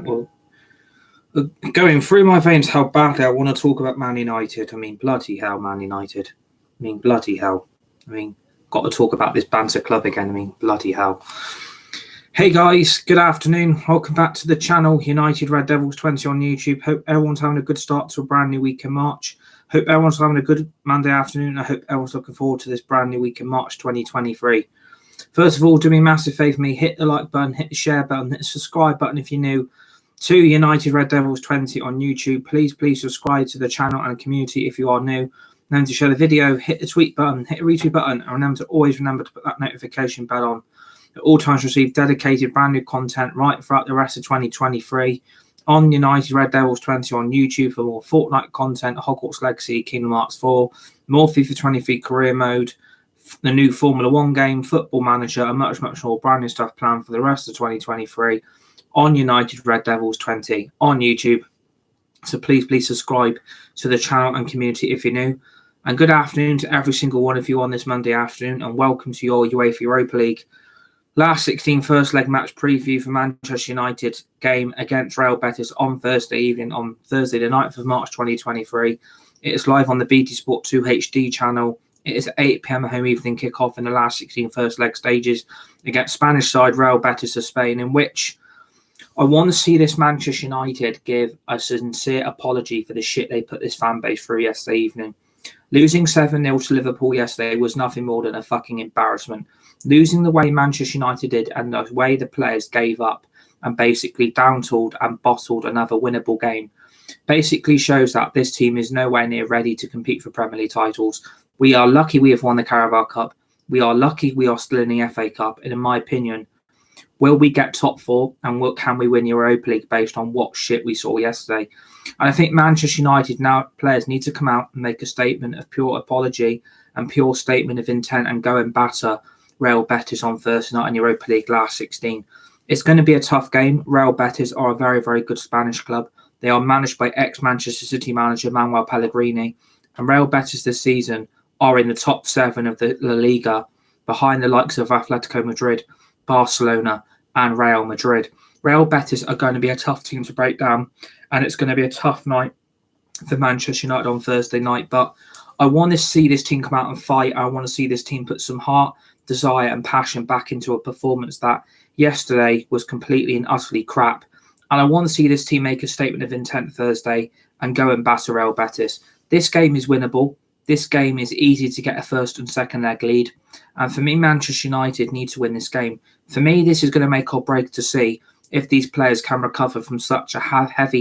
Well, going through my veins how badly I want to talk about Man United. I mean, bloody hell, Man United. I mean, bloody hell. I mean, got to talk about this banter club again. I mean, bloody hell. Hey guys, good afternoon. Welcome back to the channel, United Red Devils 20 on YouTube. Hope everyone's having a good start to a brand new week in March. Hope everyone's having a good Monday afternoon. I hope everyone's looking forward to this brand new week in March 2023. First of all, do me a massive favour, hit the like button, hit the share button, hit the subscribe button if you're new to United Red Devils 20 on YouTube. Please subscribe to the channel and the community if you are new. Remember to share the video, hit the tweet button, hit the retweet button, and remember to put that notification bell on. At all times receive dedicated brand new content right throughout the rest of 2023 on United Red Devils 20 on YouTube for more Fortnite content, Hogwarts Legacy, Kingdom Hearts 4, more FIFA 23 career mode, the new Formula 1 game, Football Manager, and much more brand new stuff planned for the rest of 2023 on United Red Devils 20 on YouTube. So please subscribe to the channel and community if you're new. And good afternoon to every single one of you on this Monday afternoon, and welcome to your UEFA Europa League last 16 first leg match preview for Manchester United game against Real Betis on Thursday evening, on Thursday the 9th of March 2023. It is live on the BT Sport 2 HD channel. It is at 8 p.m. home evening kickoff in the last 16 first leg stages against Spanish side Real Betis of Spain, in which I want to see this Manchester United give a sincere apology for the shit they put this fan base through yesterday evening. Losing 7-0 to Liverpool yesterday was nothing more than a fucking embarrassment. Losing the way Manchester United did and the way the players gave up and basically down-tooled and bottled another winnable game basically shows that this team is nowhere near ready to compete for Premier League titles. We are lucky we have won the Carabao Cup. We are lucky we are still in the FA Cup. And in my opinion, will we get top four and can we win Europa League based on what shit we saw yesterday? And I think Manchester United now players need to come out and make a statement of pure apology and pure statement of intent and go and batter Real Betis on Thursday night in Europa League last 16. It's going to be a tough game. Real Betis are a very, very good Spanish club. They are managed by ex-Manchester City manager Manuel Pellegrini. And Real Betis this season are in the top 7 of the La Liga, behind the likes of Atletico Madrid, Barcelona and Real Madrid. Real Betis are going to be a tough team to break down, and it's going to be a tough night for Manchester United on Thursday night. But I want to see this team come out and fight. I want to see this team put some heart, desire and passion back into a performance that yesterday was completely and utterly crap. And I want to see this team make a statement of intent Thursday and go and batter Real Betis. This game is winnable. This game is easy to get a first and second leg lead. And for me, Manchester United need to win this game. For me, this is going to make or break to see if these players can recover from such a heavy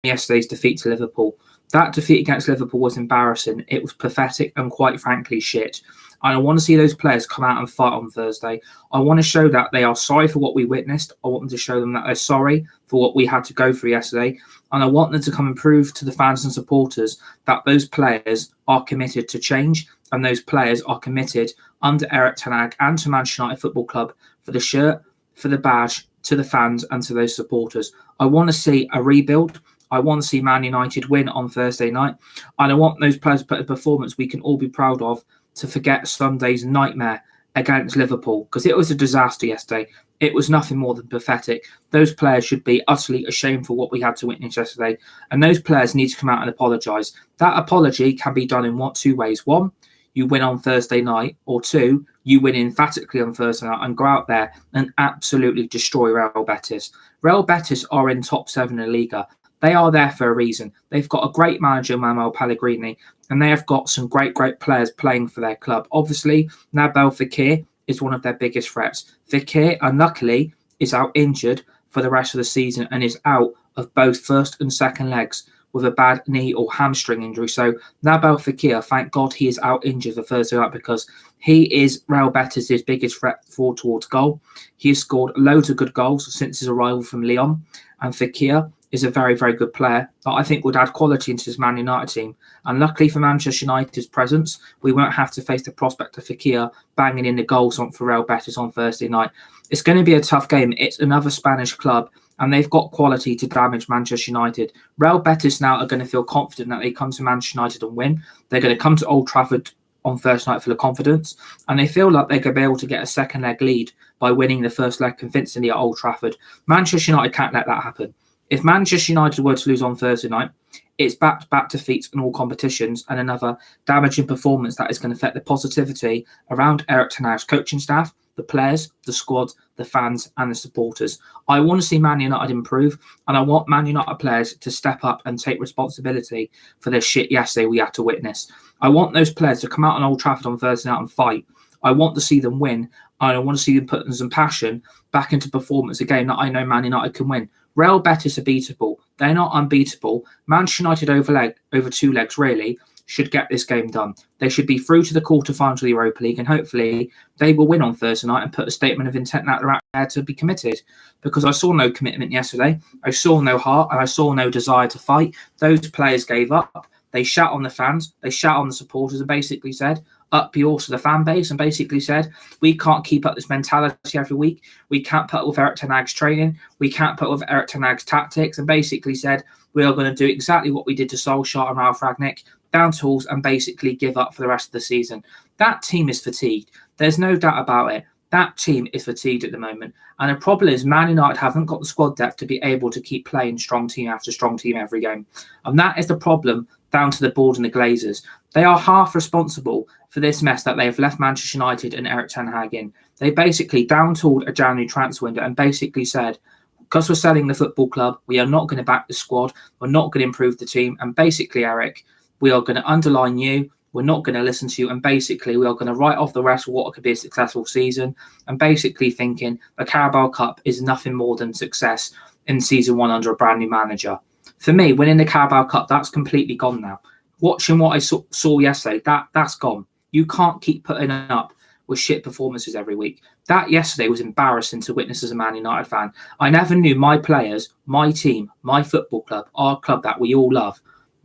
yesterday's defeat to Liverpool. That defeat against Liverpool was embarrassing. It was pathetic and quite frankly shit. And I want to see those players come out and fight on Thursday. I want to show that they are sorry for what we witnessed. I want them to show them that they're sorry for what we had to go through yesterday. And I want them to come and prove to the fans and supporters that those players are committed to change and those players are committed under Erik ten Hag and to Manchester United Football Club for the shirt, for the badge, to the fans and to those supporters. I want to see a rebuild. I want to see Man United win on Thursday night. And I want those players to put a performance we can all be proud of, to forget Sunday's nightmare against Liverpool, because it was a disaster yesterday. It was nothing more than pathetic. Those players should be utterly ashamed for what we had to witness yesterday, and those players need to come out and apologise. That apology can be done in two ways. One, you win on Thursday night, or two, you win emphatically on Thursday night and go out there and absolutely destroy Real Betis. Real Betis are in top 7 in the Liga. They are there for a reason. They've got a great manager, Manuel Pellegrini, and they have got some great players playing for their club. Obviously, Nabil Fekir is one of their biggest threats. Fekir, unluckily, is out injured for the rest of the season and is out of both first and second legs with a bad knee or hamstring injury. So Nabil Fekir, thank God he is out injured for Thursday night, because he is Real Betis' biggest threat forward towards goal. He has scored loads of good goals since his arrival from Lyon, and Fekir is a very, very good player that I think would add quality into this Man United team. And luckily for Manchester United's presence, we won't have to face the prospect of Fekir banging in the goals for Real Betis on Thursday night. It's going to be a tough game. It's another Spanish club, and they've got quality to damage Manchester United. Real Betis now are going to feel confident that they come to Manchester United and win. They're going to come to Old Trafford on Thursday night full of confidence, and they feel like they're going to be able to get a second leg lead by winning the first leg convincingly at Old Trafford. Manchester United can't let that happen. If Manchester United were to lose on Thursday night, it's back-to-back defeats in all competitions and another damaging performance that is going to affect the positivity around Erik ten Hag's coaching staff, the players, the squad, the fans and the supporters. I want to see Man United improve, and I want Man United players to step up and take responsibility for this shit yesterday we had to witness. I want those players to come out on Old Trafford on Thursday night and fight. I want to see them win, and I want to see them put some passion back into performance, a game that I know Man United can win. Real Betis are beatable. They're not unbeatable. Manchester United over 2 legs, really, should get this game done. They should be through to the quarterfinals of the Europa League, and hopefully they will win on Thursday night and put a statement of intent that they're out there to be committed. Because I saw no commitment yesterday. I saw no heart, and I saw no desire to fight. Those players gave up. They shout on the fans. They shout on the supporters and basically said, up yours to the fan base, and basically said, we can't keep up this mentality every week. We can't put up with Erik ten Hag's training. We can't put up with Erik ten Hag's tactics, and basically said, we are going to do exactly what we did to Solskjaer and Ralf Rangnick, down tools, and basically give up for the rest of the season. That team is fatigued. There's no doubt about it. That team is fatigued at the moment. And the problem is Man United haven't got the squad depth to be able to keep playing strong team after strong team every game. And that is the problem down to the board and the Glazers. They are half responsible for this mess that they have left Manchester United and Erik ten Hag in. They basically down-tooled a January transfer window and basically said, because we're selling the football club, we are not going to back the squad, we're not going to improve the team, and basically, Eric, we are going to underline you, we're not going to listen to you, and basically we are going to write off the rest of what could be a successful season, and basically thinking the Carabao Cup is nothing more than success in season 1 under a brand new manager. For me, winning the Carabao Cup, that's completely gone now. Watching what I saw yesterday, that's gone. You can't keep putting up with shit performances every week. That yesterday was embarrassing to witness as a Man United fan. I never knew my players, my team, my football club, our club that we all love,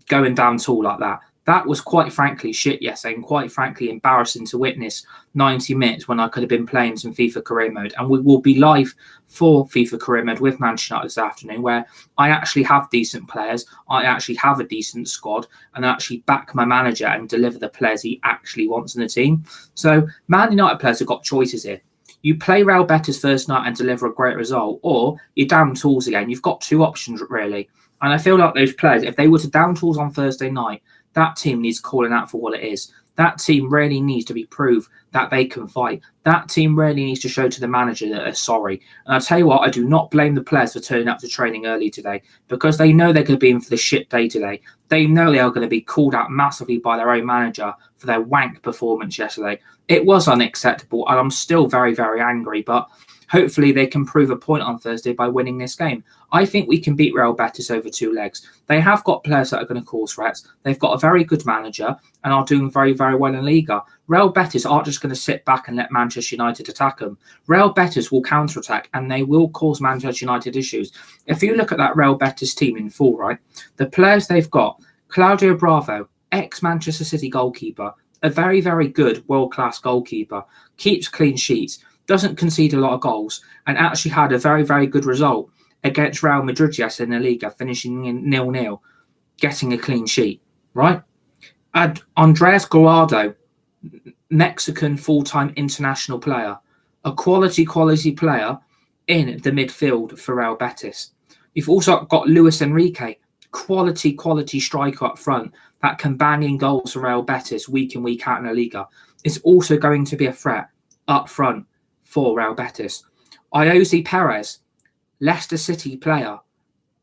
going down tool like that. That was quite frankly shit yesterday, and quite frankly embarrassing to witness 90 minutes when I could have been playing some FIFA career mode. And we will be live for FIFA career mode with Manchester United this afternoon, where I actually have decent players, I actually have a decent squad, and actually back my manager and deliver the players he actually wants in the team. So Man United players have got choices here. You play Real Betis first night and deliver a great result, or you down tools again. You've got 2 options really. And I feel like those players, if they were to down tools on Thursday night, that team needs calling out for what it is. That team really needs to be proved that they can fight. That team really needs to show to the manager that they're sorry. And I tell you what, I do not blame the players for turning up to training early today, because they know they're going to be in for the shit day today. They know they are going to be called out massively by their own manager for their wank performance yesterday. It was unacceptable, and I'm still very, very angry, but hopefully they can prove a point on Thursday by winning this game. I think we can beat Real Betis over 2 legs. They have got players that are going to cause threats. They've got a very good manager and are doing very, very well in Liga. Real Betis aren't just going to sit back and let Manchester United attack them. Real Betis will counter-attack and they will cause Manchester United issues. If you look at that Real Betis team in full, right, the players they've got, Claudio Bravo, ex-Manchester City goalkeeper, a very, very good world-class goalkeeper, keeps clean sheets, doesn't concede a lot of goals, and actually had a very, very good result against Real Madrid yesterday in the Liga, finishing in 0-0, getting a clean sheet, right? And Andres Guardado, Mexican full-time international player, a quality player in the midfield for Real Betis. You've also got Luis Enrique, quality striker up front that can bang in goals for Real Betis week in, week out in the Liga. It's also going to be a threat up front for Real Betis. Jose Perez, Leicester City player,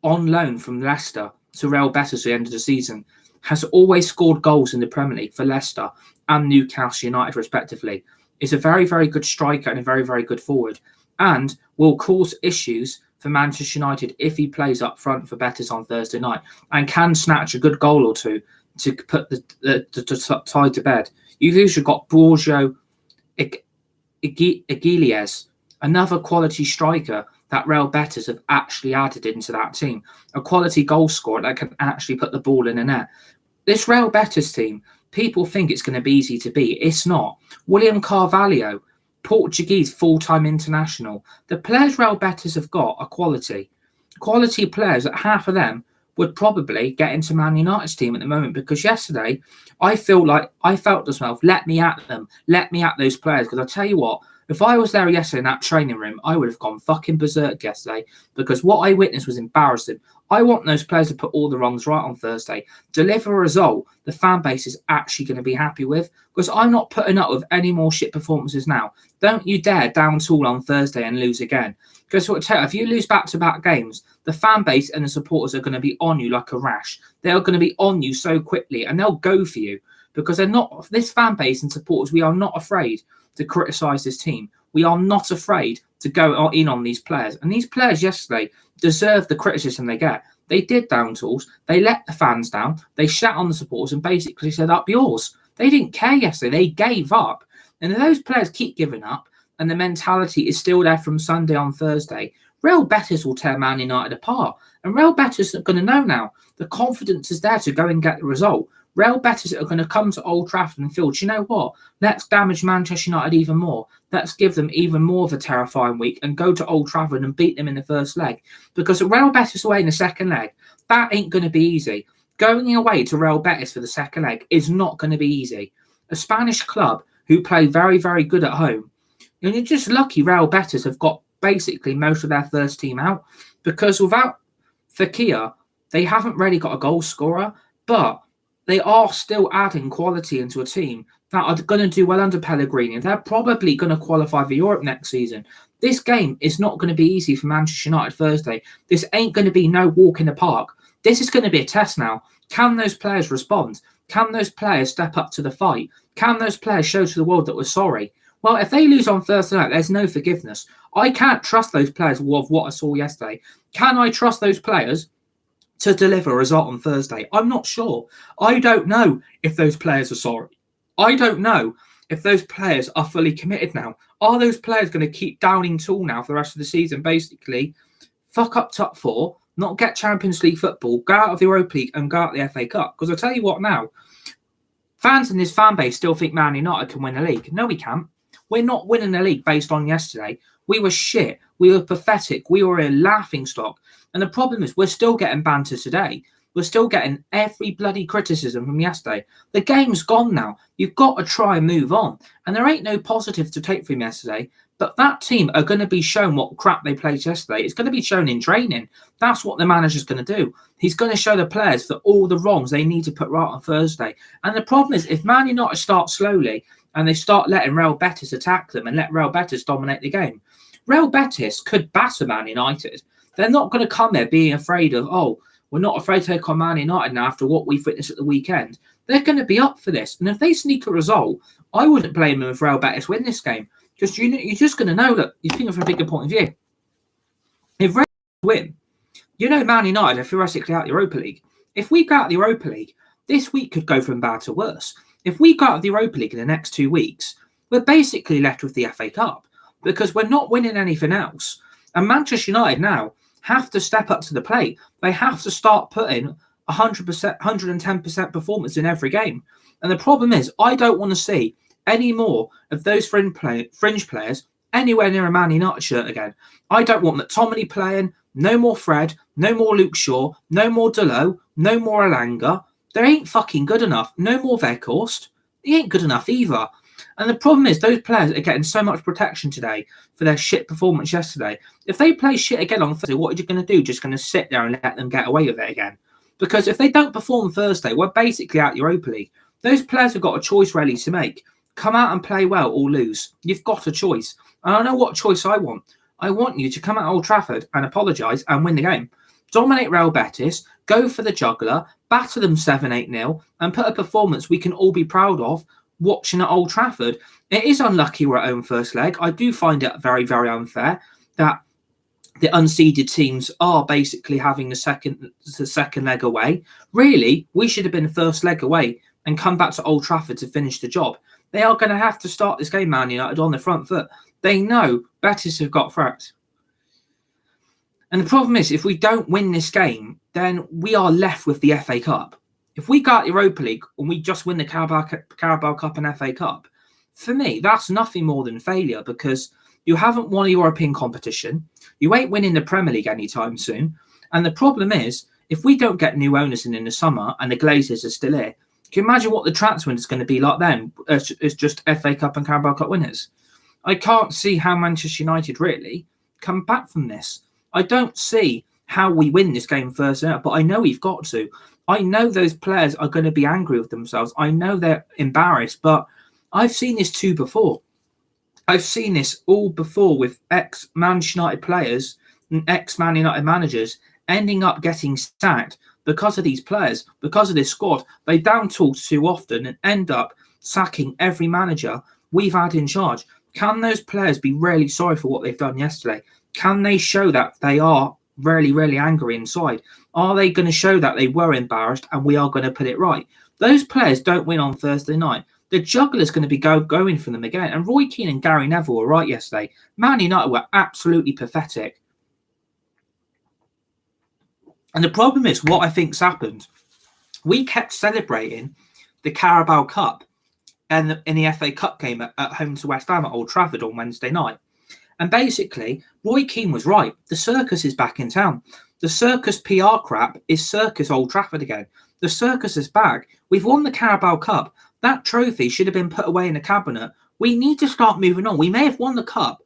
on loan from Leicester to Real Betis at the end of the season, has always scored goals in the Premier League for Leicester and Newcastle United respectively. Is a very, very good striker and a very, very good forward, and will cause issues for Manchester United if he plays up front for Betis on Thursday night, and can snatch a good goal or two to put the tie to bed. You've also got Borgio Iglesias, another quality striker that Real Betis have actually added into that team. A quality goal scorer that can actually put the ball in the net. This Real Betis team, people think it's going to be easy to beat. It's not. William Carvalho, Portuguese full-time international. The players Real Betis have got are quality. Quality players that half of them would probably get into Man United's team at the moment, because yesterday I felt to myself, let me at them. Let me at those players, because I tell you what, If I was there yesterday in that training room, I would have gone fucking berserk yesterday because what I witnessed was embarrassing. I want those players to put all the wrongs right on Thursday, deliver a result the fan base is actually going to be happy with, because I'm not putting up with any more shit performances now. Don't you dare down tool on Thursday and lose again. Because what I tell you, if you lose back-to-back games, the fan base and the supporters are going to be on you like a rash. They're going to be on you so quickly and they'll go for you because they're not, this fan base and supporters, we are not afraid to criticise this team. We are not afraid to go in on these players. And these players yesterday deserve the criticism they get. They did down tools. They let the fans down. They shat on the supporters and basically said, up yours. They didn't care yesterday. They gave up. And if those players keep giving up and the mentality is still there from Sunday on Thursday, Real Betis will tear Man United apart. And Real Betis are going to know now. The confidence is there to go and get the result. Real Betis are going to come to Old Trafford and feel, do you know what? Let's damage Manchester United even more. Let's give them even more of a terrifying week and go to Old Trafford and beat them in the first leg. Because Real Betis away in the second leg, that ain't going to be easy. Going away to Real Betis for the second leg is not going to be easy. A Spanish club who play very, very good at home. And you're just lucky Real Betis have got basically most of their first team out, because without Fekir, they haven't really got a goal scorer, but they are still adding quality into a team that are going to do well under Pellegrini. They're probably going to qualify for Europe next season. This game is not going to be easy for Manchester United Thursday. This ain't going to be no walk in the park. This is going to be a test now. Can those players respond? Can those players step up to the fight? Can those players show to the world that we're sorry? Well, if they lose on Thursday night, there's no forgiveness. I can't trust those players with what I saw yesterday. Can I trust those players to deliver a result on Thursday? I'm not sure. I don't know if those players are sorry. I don't know if those players are fully committed now. Are those players going to keep downing tool now for the rest of the season? Basically, fuck up top four, not get Champions League football, go out of the Europa League and go out of the FA Cup. Because I tell you what now, fans in this fan base still think Man United can win a league. No, we can't. We're not winning the league based on yesterday. We were shit. We were pathetic. We were a laughing stock. And the problem is we're still getting banter today. We're still getting every bloody criticism from yesterday. The game's gone now. You've got to try and move on. And there ain't no positive to take from yesterday. But that team are going to be shown what crap they played yesterday. It's going to be shown in training. That's what the manager's going to do. He's going to show the players that all the wrongs they need to put right on Thursday. And the problem is if Man United start slowly and they start letting Real Betis attack them and let Real Betis dominate the game, Real Betis could batter Man United. They're not going to come there being afraid of, oh, we're not afraid to take on Man United now after what we've witnessed at the weekend. They're going to be up for this. And if they sneak a result, I wouldn't blame them if Real Betis win this game. Because you're just going to know that you're thinking from a bigger point of view. If Real win, you know Man United are theoretically out of the Europa League. If we go out of the Europa League, this week could go from bad to worse. If we go out of the Europa League in the next 2 weeks, we're basically left with the FA Cup because we're not winning anything else. And Manchester United now have to step up to the plate. They have to start putting 100%, 110% performance in every game. And the problem is, I don't want to see any more of those fringe players anywhere near a Man United shirt again. I don't want McTominay playing, no more Fred, no more Luke Shaw, no more Delo, no more Elanga. They ain't fucking good enough. No more Weghorst. He ain't good enough either. And the problem is those players are getting so much protection today for their shit performance yesterday. If they play shit again on Thursday, what are you going to do? Just going to sit there and let them get away with it again? Because if they don't perform Thursday, we're basically out Europa League. Those players have got a choice ready to make. Come out and play well or lose. You've got a choice. And I know what choice I want. I want you to come out Old Trafford and apologise and win the game. Dominate Real Betis, go for the juggler, batter them 7-8-0 and put a performance we can all be proud of watching at Old Trafford. It is unlucky we're at home first leg. I do find it very, very unfair that the unseeded teams are basically having the second leg away. Really, we should have been the first leg away and come back to Old Trafford to finish the job. They are going to have to start this game, Man United, on the front foot. They know Betis have got threats. And the problem is, if we don't win this game, then we are left with the FA Cup. If we go out Europa League and we just win the Carabao Cup and FA Cup, for me, that's nothing more than failure because you haven't won a European competition. You ain't winning the Premier League anytime soon. And the problem is, if we don't get new owners in the summer and the Glazers are still here, can you imagine what the transfer window is going to be like then? It's just FA Cup and Carabao Cup winners. I can't see how Manchester United really come back from this. I don't see how we win this game Thursday night, but I know we've got to. I know those players are going to be angry with themselves. I know they're embarrassed, but I've seen this too before. I've seen this all before with ex-Manchester United players and ex-Man United managers ending up getting sacked because of these players, because of this squad. They down tools too often and end up sacking every manager we've had in charge. Can those players be really sorry for what they've done yesterday? Can they show that they are really, really angry inside? Are they going to show that they were embarrassed and we are going to put it right? Those players don't win on Thursday night. The juggler's going to be going for them again. And Roy Keane and Gary Neville were right yesterday. Man United were absolutely pathetic. And the problem is, what I think's happened, we kept celebrating the Carabao Cup and in the FA Cup game at home to West Ham at Old Trafford on Wednesday night. And basically, Roy Keane was right. The circus is back in town. The circus PR crap is circus Old Trafford again. The circus is back. We've won the Carabao Cup. That trophy should have been put away in the cabinet. We need to start moving on. We may have won the cup,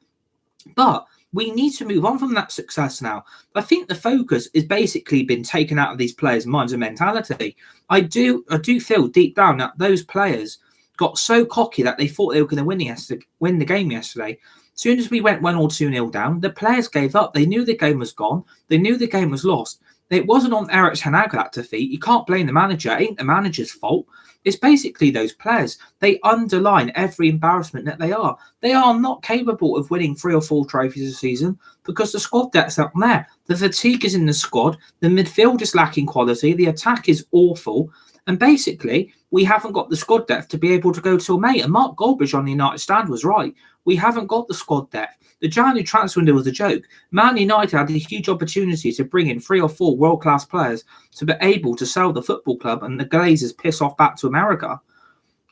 but we need to move on from that success now. I think the focus has basically been taken out of these players' minds and mentality. I do feel deep down that those players got so cocky that they thought they were going to win the game yesterday. As soon as we went 1 or 2-0 down, the players gave up. They knew the game was gone. They knew the game was lost. It wasn't on Erik ten Hag that defeat. You can't blame the manager. It ain't the manager's fault. It's basically those players. They underline every embarrassment that they are. They are not capable of winning 3 or 4 trophies a season because the squad depth's not there. The fatigue is in the squad. The midfield is lacking quality. The attack is awful. And basically, we haven't got the squad depth to be able to go till May. And Mark Goldbridge on the United Stand was right. We haven't got the squad depth. The January transfer window was a joke. Man United had a huge opportunity to bring in 3 or 4 world-class players to be able to sell the football club and the Glazers piss off back to America.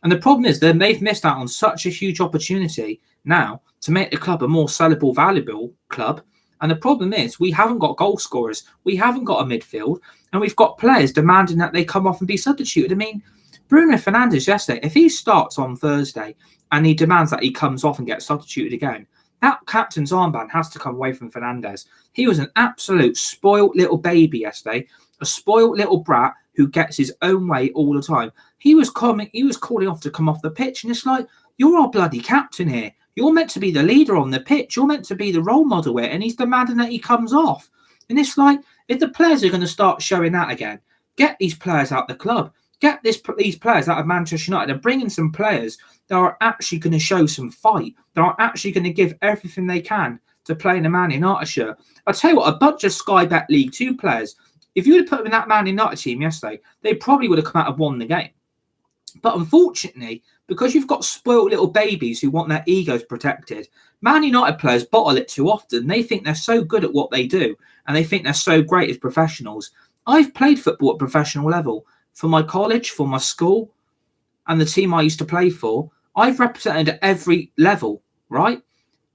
And the problem is that they've missed out on such a huge opportunity now to make the club a more sellable, valuable club. And the problem is we haven't got goal scorers. We haven't got a midfield. And we've got players demanding that they come off and be substituted. I mean, Bruno Fernandes yesterday, if he starts on Thursday and he demands that he comes off and gets substituted again, that captain's armband has to come away from Fernandes. He was an absolute spoilt little baby yesterday, a spoilt little brat who gets his own way all the time. He was calling off to come off the pitch, and it's like, you're our bloody captain here. You're meant to be the leader on the pitch. You're meant to be the role model here, and he's demanding that he comes off. And it's like, if the players are going to start showing that again, get these players out the club. Get these players out of Manchester United and bring in some players that are actually going to show some fight, that are actually going to give everything they can to play in a Man United shirt. I'll tell you what, a bunch of Sky Bet League 2 players, if you would have put them in that Man United team yesterday, they probably would have come out and won the game. But unfortunately, because you've got spoiled little babies who want their egos protected, Man United players bottle it too often. They think they're so good at what they do, and they think they're so great as professionals. I've played football at professional level. For my college, for my school, and the team I used to play for, I've represented at every level, right?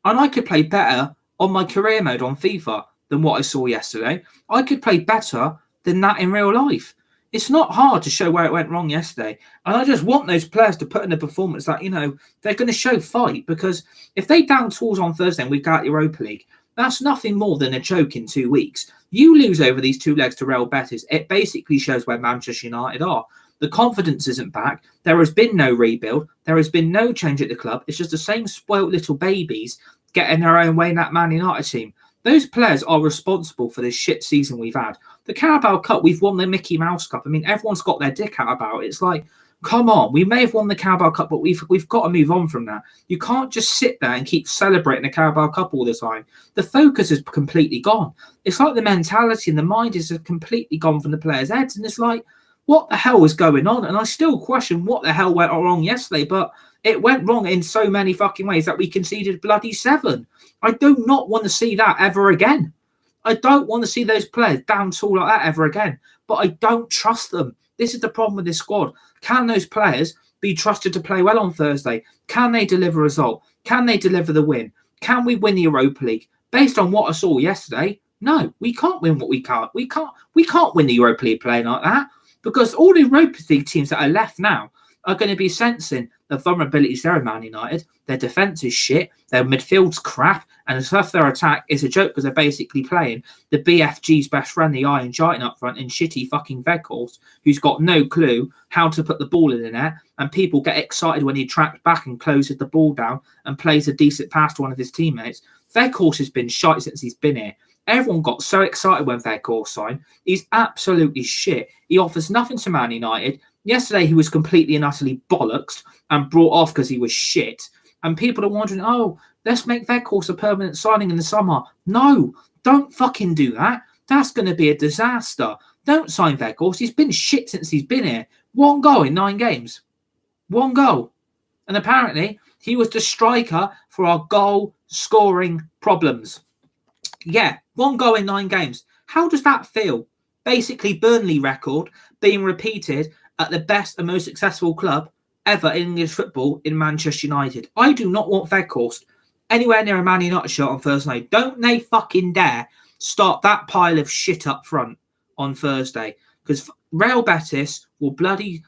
And I could play better on my career mode on FIFA than what I saw yesterday. I could play better than that in real life. It's not hard to show where it went wrong yesterday. And I just want those players to put in a performance that, they're going to show fight. Because if they down tools on Thursday and we go out Europa League, that's nothing more than a joke in 2 weeks. You lose over these 2 legs to Real Betis, it basically shows where Manchester United are. The confidence isn't back. There has been no rebuild. There has been no change at the club. It's just the same spoilt little babies getting their own way in that Man United team. Those players are responsible for this shit season we've had. The Carabao Cup, we've won the Mickey Mouse Cup. I mean, everyone's got their dick out about it. It's like, come on, we may have won the Carabao Cup, but we've got to move on from that. You can't just sit there and keep celebrating the Carabao Cup all the time. The focus is completely gone. It's like the mentality and the mind is completely gone from the players' heads. And it's like, what the hell is going on? And I still question what the hell went wrong yesterday, but it went wrong in so many fucking ways that we conceded bloody 7. I do not want to see that ever again. I don't want to see those players down tool like that ever again. But I don't trust them. This is the problem with this squad. Can those players be trusted to play well on Thursday? Can they deliver a result? Can they deliver the win? Can we win the Europa League? Based on what I saw yesterday, no, we can't win what we can't. We can't win the Europa League playing like that because all the Europa League teams that are left now, are going to be sensing the vulnerabilities there in Man United. Their defence is shit, their midfield's crap, and the stuff their attack is a joke because they're basically playing the BFG's best friend, the Iron Giant, up front in shitty fucking Weghorst, who's got no clue how to put the ball in the net, and people get excited when he tracks back and closes the ball down and plays a decent pass to one of his teammates. Weghorst has been shite since he's been here. Everyone got so excited when Weghorst signed. He's absolutely shit. He offers nothing to Man United. Yesterday, he was completely and utterly bollocks and brought off because he was shit. And people are wondering, oh, let's make Weghorst a permanent signing in the summer. No, don't fucking do that. That's going to be a disaster. Don't sign Weghorst. He's been shit since he's been here. 1 goal in 9 games. 1 goal. And apparently, he was the striker for our goal-scoring problems. Yeah, 1 goal in 9 games. How does that feel? Basically, Burnley record being repeated at the best and most successful club ever in English football in Manchester United. I do not want Weghorst anywhere near a Man United shirt on Thursday night. Don't they fucking dare start that pile of shit up front on Thursday, because Real Betis will bloody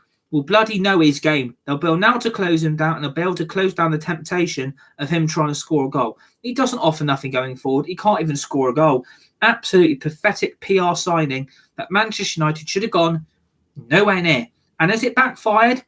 know his game. They'll be able now to close him down, and they'll be able to close down the temptation of him trying to score a goal. He doesn't offer nothing going forward. He can't even score a goal. Absolutely pathetic PR signing that Manchester United should have gone nowhere near. And has it backfired?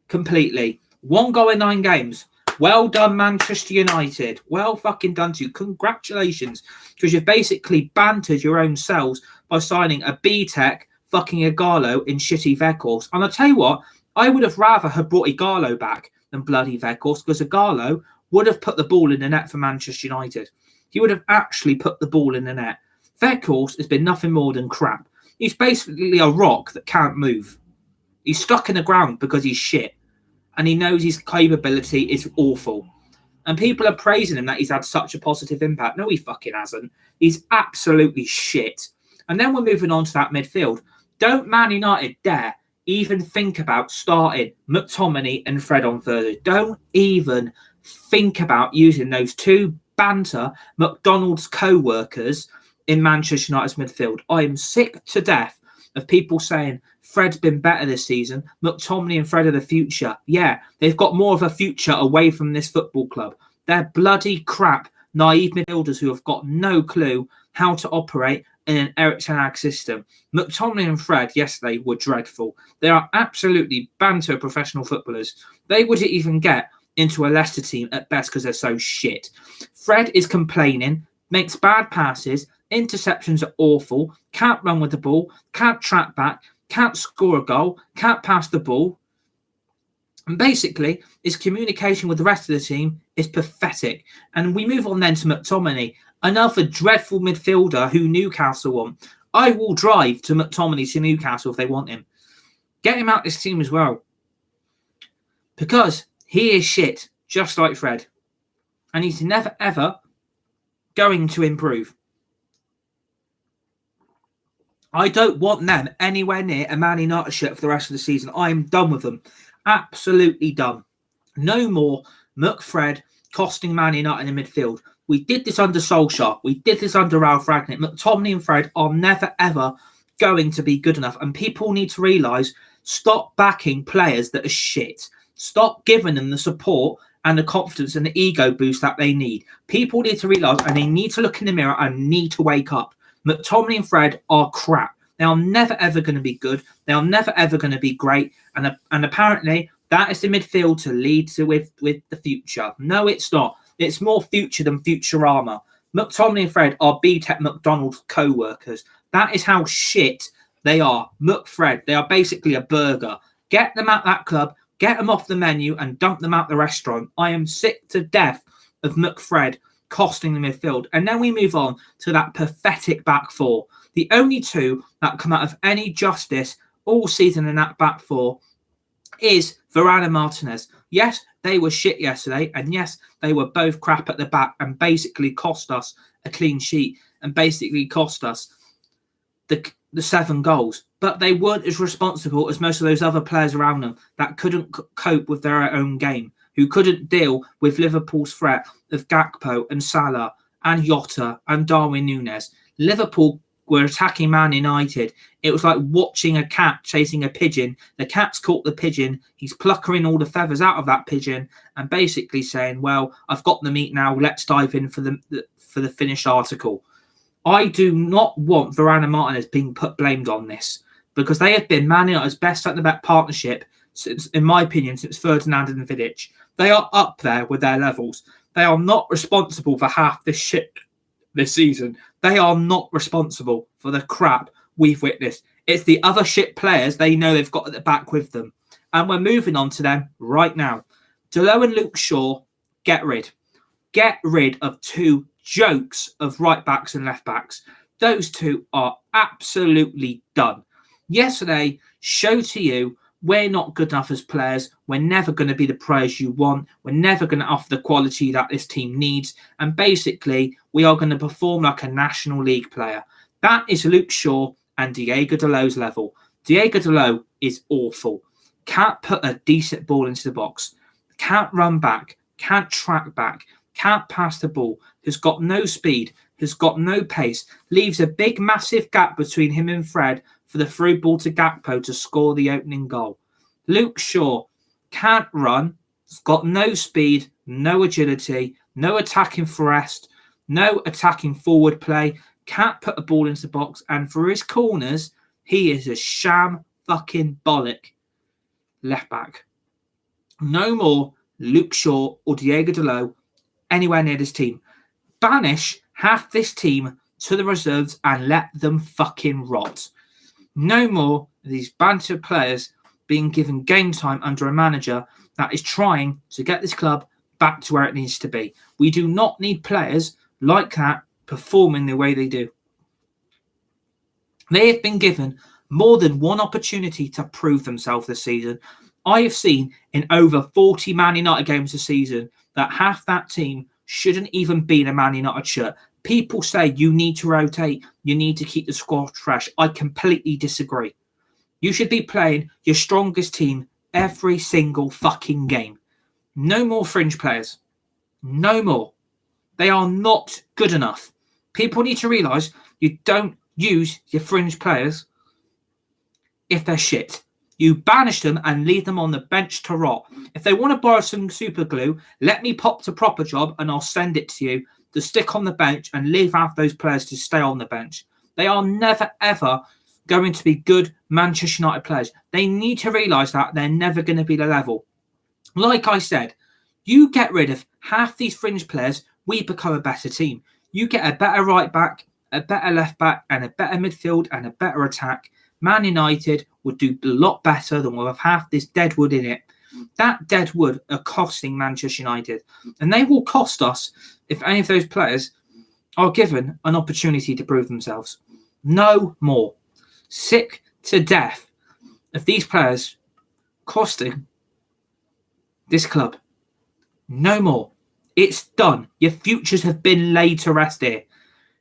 Completely. 1 goal in 9 games. Well done, Manchester United. Well fucking done to you. Congratulations. Because you've basically bantered your own selves by signing a B-Tech fucking Igalo in shitty Weghorst. And I'll tell you what, I would have rather have brought Igalo back than bloody Weghorst, because Igalo would have put the ball in the net for Manchester United. He would have actually put the ball in the net. Weghorst has been nothing more than crap. He's basically a rock that can't move. He's stuck in the ground because he's shit. And he knows his capability is awful. And people are praising him that he's had such a positive impact. No, he fucking hasn't. He's absolutely shit. And then we're moving on to that midfield. Don't Man United dare even think about starting McTominay and Fred on Thursday. Don't even think about using those 2 banter McDonald's co-workers in Manchester United's midfield. I am sick to death of people saying Fred's been better this season. McTominay and Fred are the future. Yeah, they've got more of a future away from this football club. They're bloody crap, naive midfielders who have got no clue how to operate in an Erik ten Hag system. McTominay and Fred yesterday were dreadful. They are absolutely banter professional footballers. They wouldn't even get into a Leicester team at best because they're so shit. Fred is complaining, makes bad passes, interceptions are awful, can't run with the ball, can't track back, can't score a goal, can't pass the ball. And basically, his communication with the rest of the team is pathetic. And we move on then to McTominay, another dreadful midfielder who Newcastle want. I will drive to McTominay to Newcastle if they want him. Get him out this team as well. Because he is shit, just like Fred. And he's never, ever going to improve. I don't want them anywhere near a Man United shirt for the rest of the season. I'm done with them. Absolutely done. No more McFred costing Man United in midfield. We did this under Solskjaer. We did this under Ralph Rangnick. McTominay and Fred are never, ever going to be good enough. And people need to realise, stop backing players that are shit. Stop giving them the support and the confidence and the ego boost that they need. People need to realise, and they need to look in the mirror and need to wake up. McTominay and Fred are crap. They are never, ever going to be good. They are never, ever going to be great. And apparently, that is the midfield to lead to with the future. No, it's not. It's more future than Futurama. McTominay and Fred are B-Tech McDonald's co-workers. That is how shit they are. McFred, they are basically a burger. Get them at that club, get them off the menu and dump them out the restaurant. I am sick to death of McFred costing the midfield. And then we move on to that pathetic back four. The only 2 that come out of any justice all season in that back 4 is Varane and Martinez. Yes, they were shit yesterday. And yes, they were both crap at the back and basically cost us a clean sheet and basically cost us the 7 goals. But they weren't as responsible as most of those other players around them that couldn't cope with their own game, who couldn't deal with Liverpool's threat of Gakpo and Salah and Jota and Darwin Núñez. Liverpool were attacking Man United, it was like watching a cat chasing a pigeon. The cat's caught the pigeon. He's pluckering all the feathers out of that pigeon and basically saying, well, I've got the meat now. Let's dive in for the finished article. I do not want Varane and Martinez being blamed on this because they have been Man United's best centre-back partnership since, in my opinion, since Ferdinand and Vidic. They are up there with their levels. They are not responsible for half this shit this season. They are not responsible for the crap we've witnessed. It's the other shit players they know they've got at the back with them. And we're moving on to them right now. Dalot and Luke Shaw, get rid. Get rid of two jokes of right backs and left backs. Those two are absolutely done. Yesterday, show to you we're not good enough as players. We're never going to be the players you want. We're never going to offer the quality that this team needs. And basically, we are going to perform like a National League player. That is Luke Shaw and Diego Dalot's level. Diego Dalot is awful. Can't put a decent ball into the box. Can't run back. Can't track back. Can't pass the ball. Has got no speed. Has got no pace. Leaves a big, massive gap between him and Fred for the through ball to Gakpo to score the opening goal. Luke Shaw can't run. Has got no speed, no agility, no attacking thrust, no attacking forward play. Can't put a ball into the box. And for his corners, he is a sham fucking bollock left back. No more Luke Shaw or Diego Dalot anywhere near this team. Banish half this team to the reserves and let them fucking rot. No more of these banter players being given game time under a manager that is trying to get this club back to where it needs to be. We do not need players like that performing the way they do. They have been given more than one opportunity to prove themselves this season. I have seen in over 40 Man United games this season that half that team shouldn't even be in a Man United shirt. People say you need to rotate, you need to keep the squad fresh. I completely disagree. You should be playing your strongest team every single fucking game. No more fringe players. No more. They are not good enough. People need to realise you don't use your fringe players if they're shit. You banish them and leave them on the bench to rot. If they want to borrow some super glue, let me pop to Proper Job and I'll send it to you to stick on the bench and leave half those players to stay on the bench. They are never, ever going to be good Manchester United players. They need to realise that they're never going to be the level. Like I said, you get rid of half these fringe players, we become a better team. You get a better right back, a better left back, and a better midfield and a better attack. Man United would do a lot better than we'll have half this dead wood in it. That dead wood are costing Manchester United. And they will cost us if any of those players are given an opportunity to prove themselves. No more. Sick to death of these players costing this club. No more. It's done. Your futures have been laid to rest here.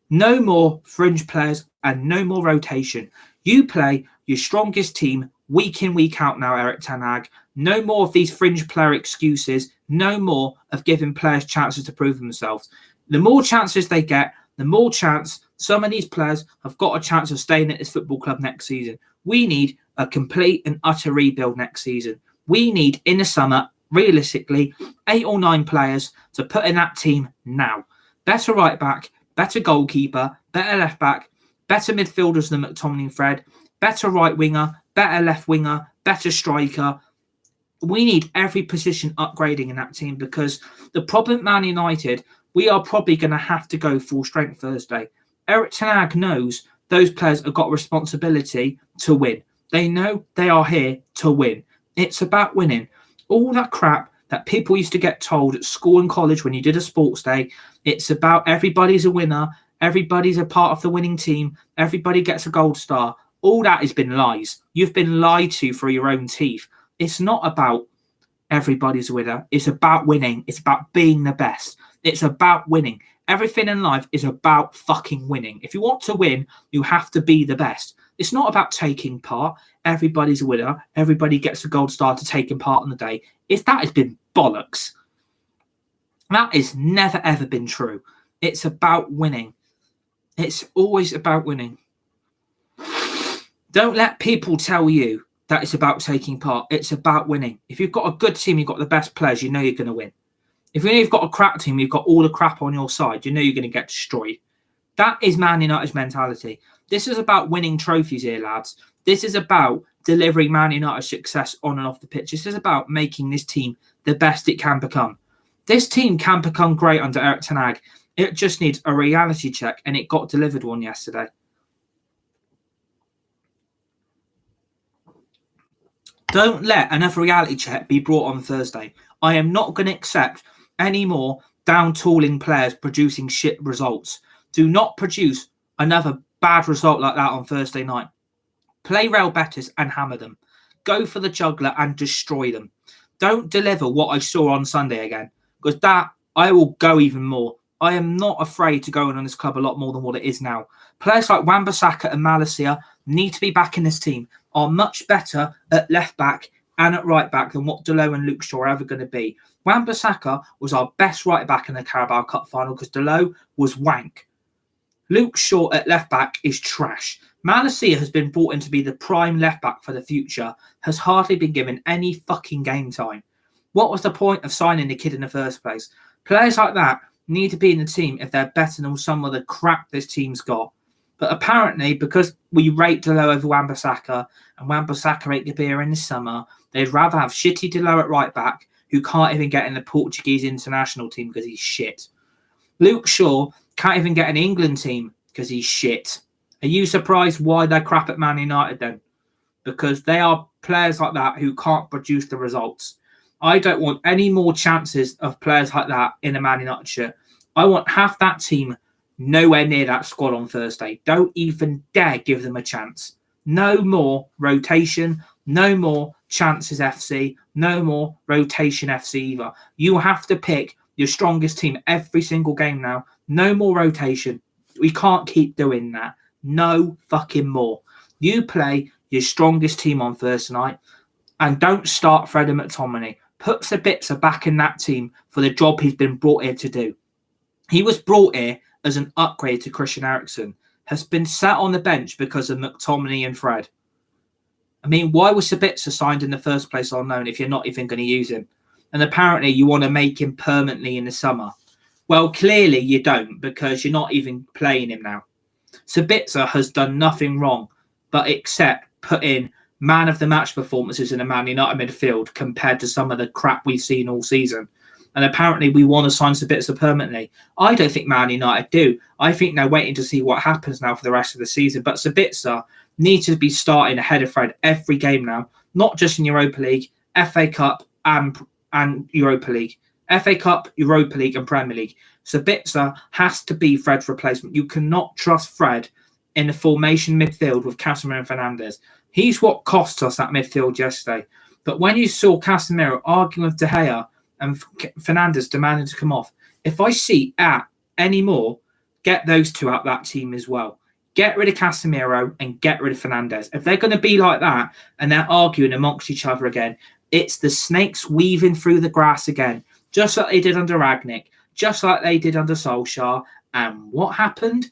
No more fringe players and no more rotation. You play your strongest team week in, week out now, Eric Ten Hag. No more of these fringe player excuses. No more of giving players chances to prove themselves. The more chances they get, the more chance some of these players have got a chance of staying at this football club next season. We need a complete and utter rebuild next season. We need, in the summer, realistically, 8 or 9 players to put in that team now. Better right back, better goalkeeper, better left back, better midfielders than McTominay and Fred, better right winger, better left winger, better striker. We need every position upgrading in that team because the problem at Man United, we are probably going to have to go full strength Thursday. Eric Ten Hag knows those players have got responsibility to win. They know they are here to win. It's about winning. All that crap that people used to get told at school and college when you did a sports day, it's about everybody's a winner, everybody's a part of the winning team, everybody gets a gold star. All that has been lies. You've been lied to through your own teeth. It's not about everybody's a winner. It's about winning. It's about being the best. It's about winning. Everything in life is about fucking winning. If you want to win, you have to be the best. It's not about taking part. Everybody's a winner. Everybody gets a gold star to taking part on the day. That has been bollocks. That has never, ever been true. It's about winning. It's always about winning. Don't let people tell you that it's about taking part. It's about winning. If you've got a good team, you've got the best players, you know you're going to win. If you've got a crap team, you've got all the crap on your side, you know you're going to get destroyed. That is Man United's mentality. This is about winning trophies here, lads. This is about delivering Man United's success on and off the pitch. This is about making this team the best it can become. This team can become great under Erik ten Hag. It just needs a reality check, and it got delivered one yesterday. Don't let another reality check be brought on Thursday. I am not going to accept any more down-tooling players producing shit results. Do not produce another bad result like that on Thursday night. Play Real Betis and hammer them. Go for the juggler and destroy them. Don't deliver what I saw on Sunday again, because that I will go even more. I am not afraid to go in on this club a lot more than what it is now. Players like Wan-Bissaka and Malaysia need to be back in this team, are much better at left back and at right back than what Dalot and Luke Shaw are ever going to be. Wan-Bissaka was our best right back in the Carabao Cup final because Dalot was wank. Luke Shaw at left back is trash. Malaysia has been brought in to be the prime left back for the future, has hardly been given any fucking game time. What was the point of signing the kid in the first place? Players like that need to be in the team if they're better than some of the crap this team's got. But apparently, because we rate Dalot over Wan-Bissaka, and Wan-Bissaka ate the beer in the summer, they'd rather have shitty Dalot at right back, who can't even get in the Portuguese international team because he's shit. Luke Shaw can't even get an England team because he's shit. Are you surprised why they're crap at Man United then? Because they are players like that who can't produce the results. I don't want any more chances of players like that in a Man United shirt. I want half that team nowhere near that squad on Thursday. Don't even dare give them a chance. No more rotation, no more chances FC, no more rotation FC either. You have to pick your strongest team every single game now. No more rotation. We can't keep doing that. No fucking more. You play your strongest team on Thursday night and don't start Freddie McTominay. Put Sabitzer back in that team for the job he's been brought here to do. He was brought here as an upgrade to Christian Eriksen, has been sat on the bench because of McTominay and Fred. I mean, why was Sabitzer signed in the first place on loan if you're not even going to use him? And apparently you want to make him permanently in the summer. Well, clearly you don't, because you're not even playing him now. Sabitzer has done nothing wrong but except put in man of the match performances in a Man United midfield compared to some of the crap we've seen all season. And apparently we want to sign Sabitzer permanently. I don't think Man United do. I think they're waiting to see what happens now for the rest of the season. But Sabitzer needs to be starting ahead of Fred every game now, not just in Europa League, FA Cup and Europa League. FA Cup, Europa League and Premier League. Sabitzer has to be Fred's replacement. You cannot trust Fred in the formation midfield with Casemiro and Fernandes. He's what cost us that midfield yesterday. But when you saw Casemiro arguing with De Gea and Fernandes demanding to come off, if I see any more, get those two out that team as well. Get rid of Casemiro and get rid of Fernandes. If they're going to be like that and they're arguing amongst each other again, it's the snakes weaving through the grass again, just like they did under Ragnick, just like they did under Solskjaer. And what happened?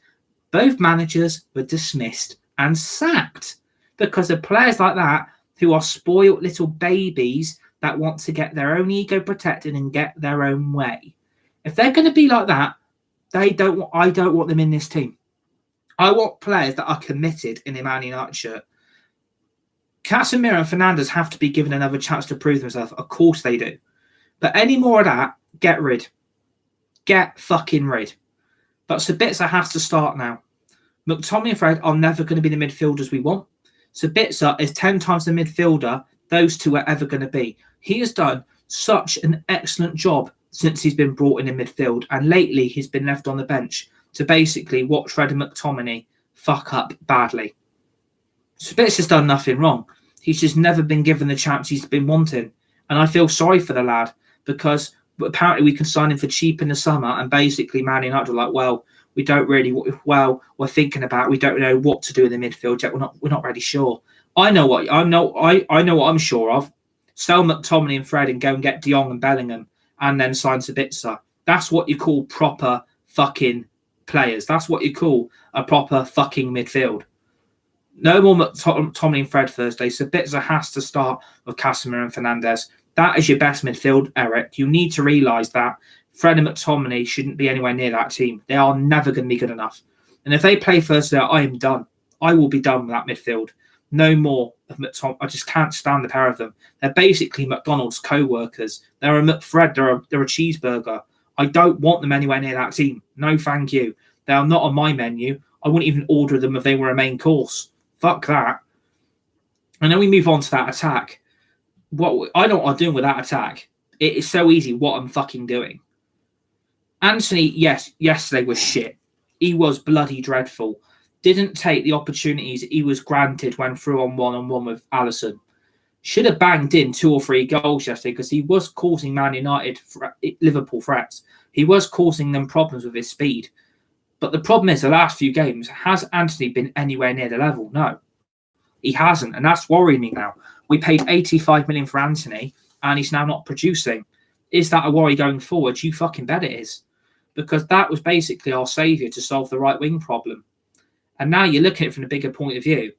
Both managers were dismissed and sacked because of players like that who are spoiled little babies that want to get their own ego protected and get their own way. If they're going to be like that, I don't want them in this team. I want players that are committed in a Man United shirt. Casemiro and Fernandes have to be given another chance to prove themselves. Of course they do. But any more of that, get rid. Get fucking rid. But Sabitzer has to start now. McTominay and Fred are never going to be the midfielders we want. Sabitzer is 10 times the midfielder those two are ever going to be. He has done such an excellent job since he's been brought in midfield. And lately he's been left on the bench to basically watch Fred and McTominay fuck up badly. Sabitzer's done nothing wrong. He's just never been given the chance he's been wanting. And I feel sorry for the lad because apparently we can sign him for cheap in the summer and basically Man United are like, well, we don't really, we're thinking about, we don't know what to do in the midfield yet. We're not really sure. I know what I'm sure of. Sell McTominay and Fred and go and get De Jong and Bellingham and then sign Sabitzer. That's what you call proper fucking players. That's what you call a proper fucking midfield. No more McTominay and Fred Thursday. Sabitzer has to start with Casemiro and Fernandes. That is your best midfield, Eric. You need to realise that Fred and McTominay shouldn't be anywhere near that team. They are never going to be good enough. And if they play Thursday, I am done. I will be done with that midfield. No more of McTominay. I just can't stand the pair of them. They're basically McDonald's co-workers. They're a McFred. They're a cheeseburger. I don't want them anywhere near that team. No, thank you. They are not on my menu. I wouldn't even order them if they were a main course. Fuck that. And then we move on to that attack. I don't know what I'm doing with that attack. It is so easy what I'm fucking doing. Anthony, yes, yesterday was shit. He was bloody dreadful. Didn't take the opportunities he was granted when through on one with Alisson. Should have banged in 2 or 3 goals yesterday because he was causing Man United, Liverpool threats. He was causing them problems with his speed. But the problem is, the last few games, has Anthony been anywhere near the level? No, he hasn't. And that's worrying me now. We paid 85 million for Anthony and he's now not producing. Is that a worry going forward? You fucking bet it is. Because that was basically our saviour to solve the right wing problem. And now you're looking at it from a bigger point of view.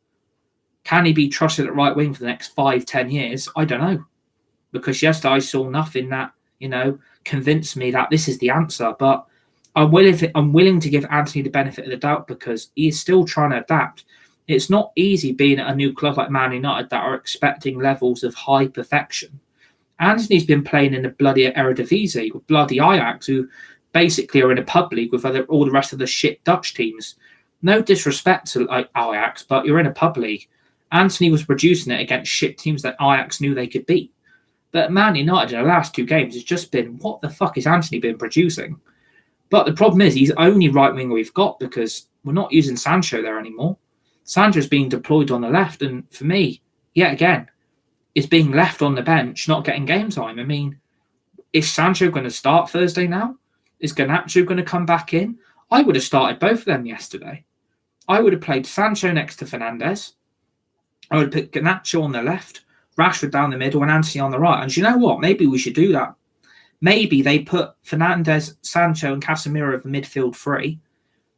Can he be trusted at right wing for the next 5-10 years? I don't know. Because yesterday I saw nothing that, convinced me that this is the answer. But I'm willing to give Anthony the benefit of the doubt because he is still trying to adapt. It's not easy being at a new club like Man United that are expecting levels of high perfection. Anthony's been playing in the bloody Eredivisie with bloody Ajax, who basically are in a pub league with all the rest of the shit Dutch teams. No disrespect to Ajax, but you're in a pub league. Anthony was producing it against shit teams that Ajax knew they could beat. But Man United in the last 2 games has just been, what the fuck has Anthony been producing? But the problem is he's the only right winger we've got because we're not using Sancho there anymore. Sancho's being deployed on the left, and for me, yet again, is being left on the bench, not getting game time. I mean, is Sancho going to start Thursday now? Is Garnacho going to come back in? I would have started both of them yesterday. I would have played Sancho next to Fernandes. I would have put Garnacho on the left, Rashford down the middle, and Antony on the right. And you know what? Maybe we should do that. Maybe they put Fernandes, Sancho, and Casemiro of the midfield 3.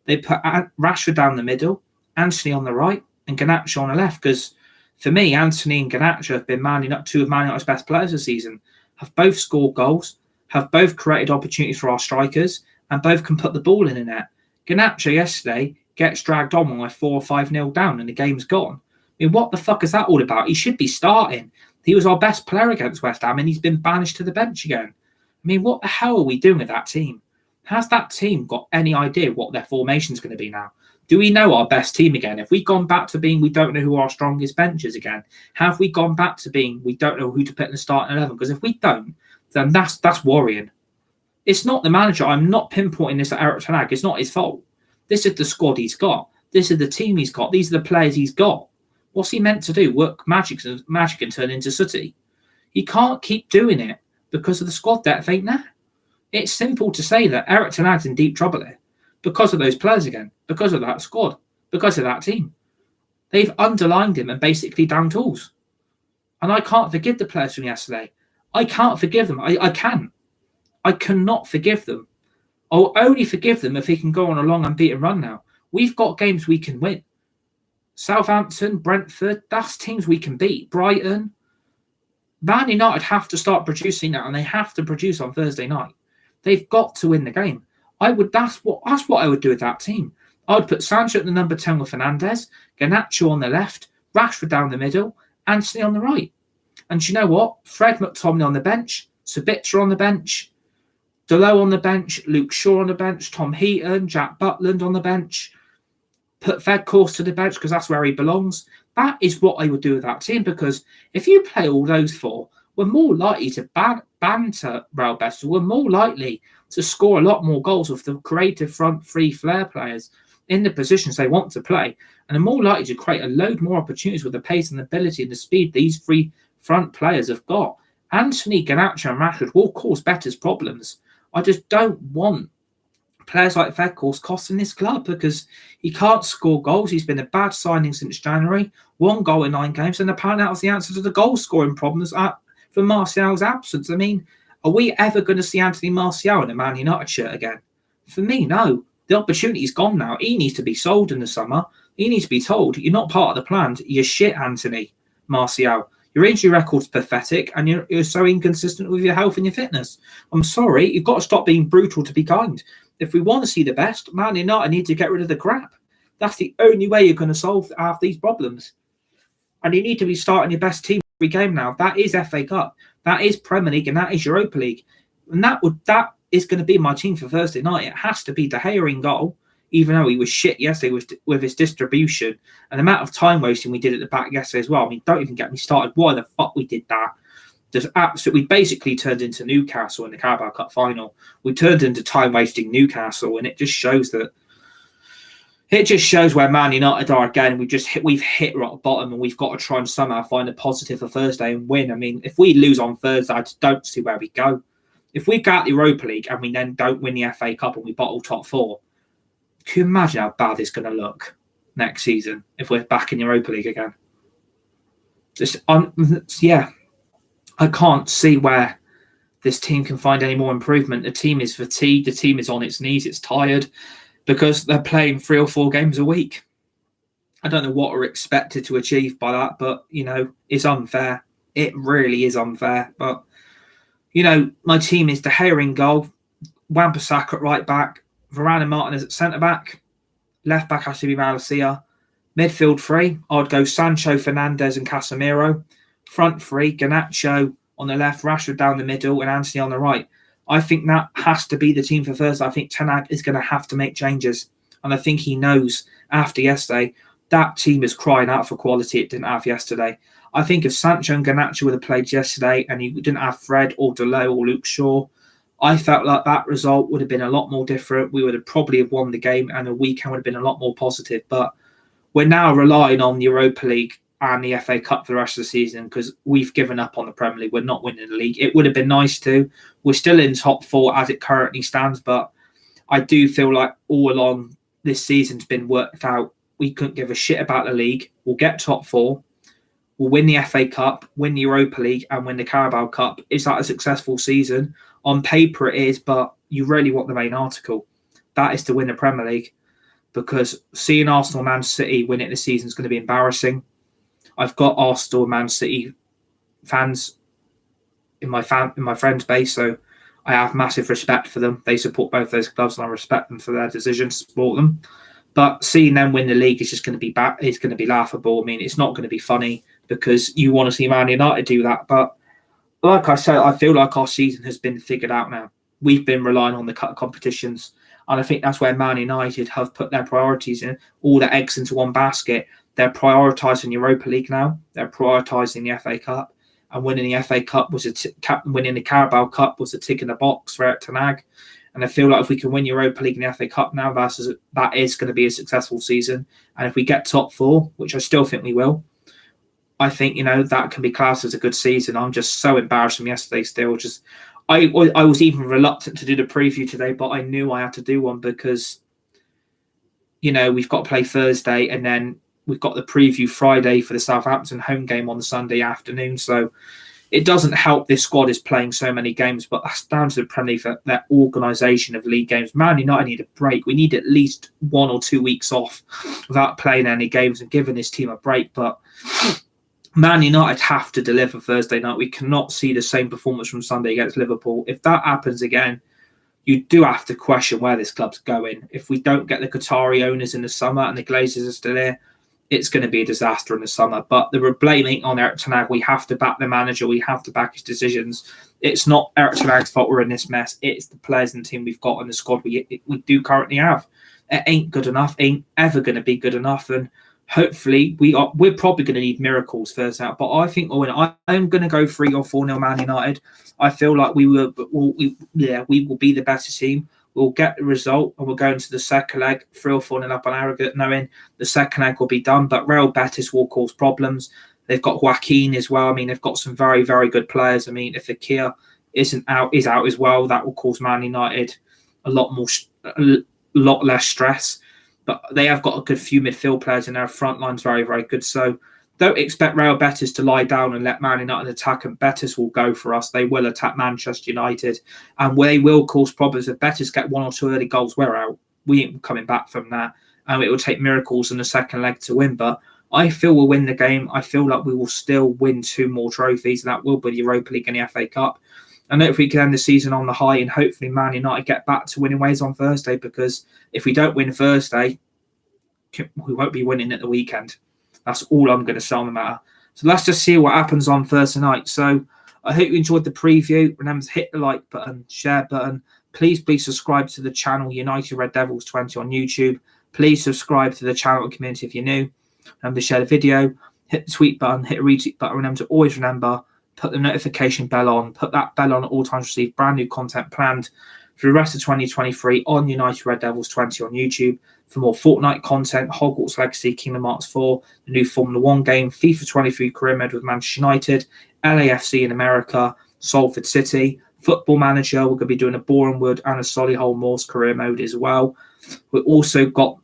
They put Rashford down the middle, Antony on the right, and Garnacho on the left. Because for me, Antony and Garnacho have been two of Man United's best players this season. Have both scored goals, have both created opportunities for our strikers, and both can put the ball in the net. Garnacho yesterday gets dragged on when we're 4 or 5-0 down and the game's gone. I mean, what the fuck is that all about? He should be starting. He was our best player against West Ham and he's been banished to the bench again. I mean, what the hell are we doing with that team? Has that team got any idea what their formation is going to be now? Do we know our best team again? Have we gone back to being we don't know who our strongest bench is again? Have we gone back to being we don't know who to put in the starting 11? Because if we don't, then that's worrying. It's not the manager. I'm not pinpointing this at Eric Ten Hag. It's not his fault. This is the squad he's got. This is the team he's got. These are the players he's got. What's he meant to do? Work magic and turn into City? He can't keep doing it because of the squad depth ain't there. It's simple to say that Eric Ten Hag's in deep trouble here because of those players again, because of that squad, because of that team. They've underlined him and basically down tools. And I can't forgive the players from yesterday. I can't forgive them. I can't. I cannot forgive them. I'll only forgive them if he can go on a long unbeaten run now. We've got games we can win. Southampton, Brentford, that's teams we can beat. Brighton. Man United have to start producing now, and they have to produce on Thursday night. They've got to win the game. That's what I would do with that team. I would put Sancho at the number 10 with Fernandes, Garnacho on the left, Rashford down the middle, Antony on the right. And you know what? Fred McTominay on the bench, Sabitzer on the bench, Delo on the bench, Luke Shaw on the bench, Tom Heaton, Jack Butland on the bench. Put Weghorst to the bench because that's where he belongs. That is what I would do with that team because if you play all those 4, we're more likely to banter Real Betis. We're more likely to score a lot more goals with the creative front 3 flair players in the positions they want to play. And are more likely to create a load more opportunities with the pace and ability and the speed these 3 front players have got. Antony, Garnacho and Rashford will cause Betis problems. I just don't want players like Weghorst costing this club because he can't score goals. He's been a bad signing since January. 1 goal in 9 games, and apparently that was the answer to the goal-scoring problems for Martial's absence. I mean, are we ever going to see Anthony Martial in a Man United shirt again? For me, no. The opportunity's gone now. He needs to be sold in the summer. He needs to be told, you're not part of the plan. You're shit, Anthony Martial. Your injury record's pathetic, and you're so inconsistent with your health and your fitness. I'm sorry, you've got to stop being brutal to be kind. If we want to see the best, Man United need to get rid of the crap. That's the only way you're going to solve half these problems. And you need to be starting your best team every game now. That is FA Cup, that is Premier League, and that is Europa League. And that is going to be my team for Thursday night. It has to be De Gea in goal, even though he was shit yesterday with his distribution and the amount of time wasting we did at the back yesterday as well. I mean, don't even get me started. Why the fuck we did that? We basically turned into Newcastle in the Carabao Cup final. We turned into time-wasting Newcastle, and it just shows where Man United are again. We've hit rock bottom, and we've got to try and somehow find a positive for Thursday and win. I mean, if we lose on Thursday, I just don't see where we go. If we get out the Europa League and we then don't win the FA Cup and we bottle top four, can you imagine how bad it's going to look next season if we're back in Europa League again? I can't see where this team can find any more improvement. The team is fatigued. The team is on its knees. It's tired because they're playing 3 or 4 games a week. I don't know what we're expected to achieve by that, but, it's unfair. It really is unfair. But, my team is De Gea in goal, Wan-Bissaka at right back, Varane and Martinez at centre-back, left back has to be Malacia, midfield 3, I'd go Sancho, Fernandes and Casemiro, front 3, Garnacho on the left, Rashford down the middle and Antony on the right. I think that has to be the team for Thursday. I think Ten Hag is going to have to make changes, and I think he knows after yesterday that team is crying out for quality it didn't have yesterday. I think if Sancho and Garnacho would have played yesterday and you didn't have Fred or Delo or Luke Shaw, I felt like that result would have been a lot more different. We would have probably have won the game and the weekend would have been a lot more positive. But we're now relying on the Europa League and the FA Cup for the rest of the season because we've given up on the Premier League. We're not winning the league. It would have been nice to. We're still in top 4 as it currently stands, but I do feel like all along this season's been worked out. We couldn't give a shit about the league. We'll get top 4. We'll win the FA Cup, win the Europa League, and win the Carabao Cup. Is that a successful season? On paper it is, but you really want the main article. That is to win the Premier League, because seeing Arsenal Man City win it this season is going to be embarrassing. I've got Arsenal and Man City fans in my friends base, so I have massive respect for them. They support both those clubs, and I respect them for their decision to support them. But seeing them win the league is just going to be it's going to be laughable. I mean, it's not going to be funny because you want to see Man United do that. But like I said, I feel like our season has been figured out now. We've been relying on the cup competitions, and I think that's where Man United have put their priorities in, all their eggs into one basket. They're prioritising Europa League now. They're prioritising the FA Cup, and winning the FA Cup winning the Carabao Cup was a tick in the box for Eric Ten Hag. And I feel like if we can win Europa League and the FA Cup now, that is going to be a successful season. And if we get top 4, which I still think we will, I think, that can be classed as a good season. I'm just so embarrassed from yesterday still. I was even reluctant to do the preview today, but I knew I had to do one because, we've got to play Thursday and then we've got the preview Friday for the Southampton home game on the Sunday afternoon. So it doesn't help this squad is playing so many games, but that's down to the Premier League for their organisation of league games. Man United need a break. We need at least 1 or 2 weeks off without playing any games and giving this team a break. But Man United have to deliver Thursday night. We cannot see the same performance from Sunday against Liverpool. If that happens again, you do have to question where this club's going. If we don't get the Qatari owners in the summer and the Glazers are still here, it's going to be a disaster in the summer. But the blaming on Eric Ten Hag, we have to back the manager. We have to back his decisions. It's not Eric Ten Hag's fault we're in this mess. It's the players and the team we've got and the squad we do currently have. It ain't good enough. Ain't ever going to be good enough. And hopefully we're probably going to need miracles first out. But I think we'll win. I'm going to go 3 or 4-0 Man United. I feel like we will be the better team. We'll get the result and we'll go into the second leg 3 or 4-0 up on Arrogate, knowing the second leg will be done. But Real Betis will cause problems. They've got Joaquin as well. I mean, they've got some very, very good players. I mean, if Akir is out as well, that will cause Man United a lot less stress. But they have got a good few midfield players and their front line's very, very good. So don't expect Real Betis to lie down and let Man United attack, and Betis will go for us. They will attack Manchester United and they will cause problems. If Betis get 1 or 2 early goals, we're out. We ain't coming back from that. It will take miracles in the second leg to win. But I feel we'll win the game. I feel like we will still win 2 more trophies, and that will be the Europa League and the FA Cup. And hopefully we can end the season on the high, and hopefully Man United get back to winning ways on Thursday, because if we don't win Thursday, we won't be winning at the weekend. That's all I'm going to say on the matter. So let's just see what happens on Thursday night. So I hope you enjoyed the preview. Remember to hit the like button, share button. Please subscribe to the channel United Red Devils 20 on YouTube. Please subscribe to the channel community if you're new. Remember to share the video, hit the tweet button, hit the retweet button. Remember to always put the notification bell on. Put that bell on at all times to receive brand new content planned for the rest of 2023 on United Red Devils 20 on YouTube. For more Fortnite content, Hogwarts Legacy, Kingdom Hearts 4, the new Formula 1 game, FIFA 23 career mode with Manchester United, LAFC in America, Salford City, Football Manager. We're going to be doing a Boreham Wood and a Solihull Moors career mode as well. We've also got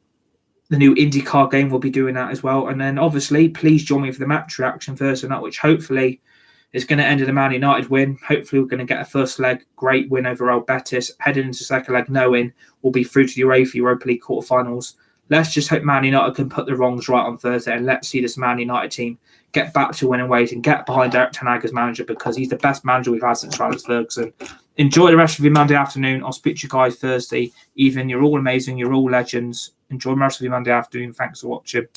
the new IndyCar game. We'll be doing that as well. And then obviously, please join me for the match reaction Thursday night, which hopefully is going to end in a Man United win. Hopefully, we're going to get a first leg great win over El Betis. Heading into second leg, knowing we'll be through to the UEFA Europa League quarterfinals. Let's just hope Man United can put the wrongs right on Thursday, and let's see this Man United team get back to winning ways and get behind Erik ten Hag as manager, because he's the best manager we've had since Alex Ferguson. Enjoy the rest of your Monday afternoon. I'll speak to you guys Thursday evening. You're all amazing. You're all legends. Enjoy the rest of your Monday afternoon. Thanks for watching.